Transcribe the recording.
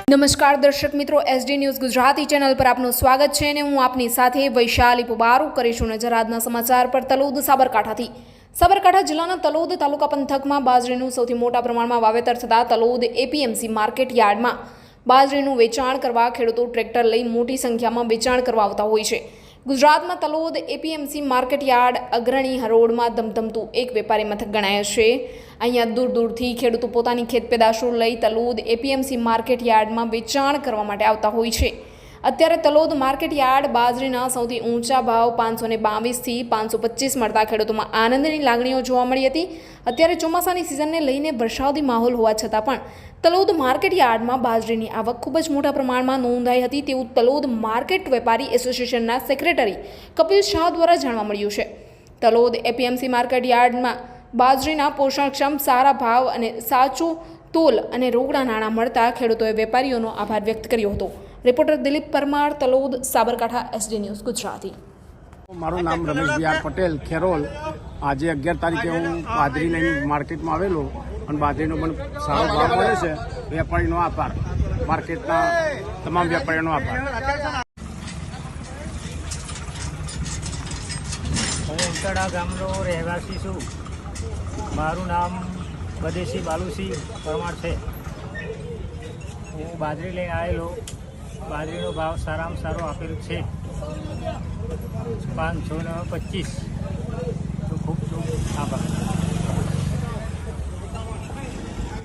નમસ્કાર દર્શક મિત્રો, એસડી ન્યૂઝ ગુજરાતી ચેનલ પર આપનું સ્વાગત છે અને હું આપની સાથે વૈશાલી પુબારુ કરીશું નજર આજના સમાચાર પર. તલોદ સાબરકાંઠાથી. સાબરકાંઠા જિલ્લાના તલોદ તાલુકા પંથકમાં બાજરીનું સૌથી મોટા પ્રમાણમાં વાવેતર થતા તલોદ એપીએમસી માર્કેટ યાર્ડમાં બાજરીનું વેચાણ કરવા ખેડૂતો ટ્રેક્ટર લઈ મોટી સંખ્યામાં વેચાણ કરવા આવતા હોય છે. ગુજરાતમાં તલોદ એપીએમસી માર્કેટ યાર્ડ અગ્રણી હરોળમાં ધમધમતું એક વેપારી મથક ગણાય છે. અહીંયા દૂર દૂરથી ખેડૂતો પોતાની ખેત પેદાશો લઈ તલોદ એપીએમસી માર્કેટ યાર્ડમાં વેચાણ કરવા માટે આવતા હોય છે. અત્યારે તલોદ માર્કેટ યાર્ડ બાજરીના સૌથી ઊંચા ભાવ 522થી 525 મળતા ખેડૂતોમાં આનંદની લાગણીઓ જોવા મળી હતી. અત્યારે ચોમાસાની સિઝનને લઈને વરસાદી માહોલ હોવા છતાં પણ તલોદ માર્કેટ યાર્ડમાં બાજરીની આવક ખૂબ જ મોટા પ્રમાણમાં નોંધાઈ હતી તેવું તલોદ માર્કેટ વેપારી એસોસિએશનના સેક્રેટરી કપિલ શાહ દ્વારા જાણવા મળ્યું છે. તલોદ એપીએમસી માર્કેટ યાર્ડમાં બાજરીના પોષણક્ષમ સારા ભાવ અને સાચો તોલ અને રોકડા નાણાં મળતા ખેડૂતોએ વેપારીઓનો આભાર વ્યક્ત કર્યો હતો. Reporter Dilip Parmar, Talod, Sabarkantha, SD news Gujarati. મારું નામ રમેશ બી આર પટેલ, ખેરોલ. આજે 11 તારીખે હું બાજરી લઈને માર્કેટમાં આવેલો અને બાજરીનો પણ સારો ભાવ મળે છે. વેપારીનો આભાર, માર્કેટના તમામ વેપારીઓનો આભાર. હું ઉંટડા ગામનો રહેવાસી છું. મારું નામ બદેશી બાલુસિંહ પરમાર છે. હું બાજરી લઈને આવેલો. બાજરીનો ભાવ સારામાં સારો આપેલો છે, 525. ખૂબ ખૂબ આભાર.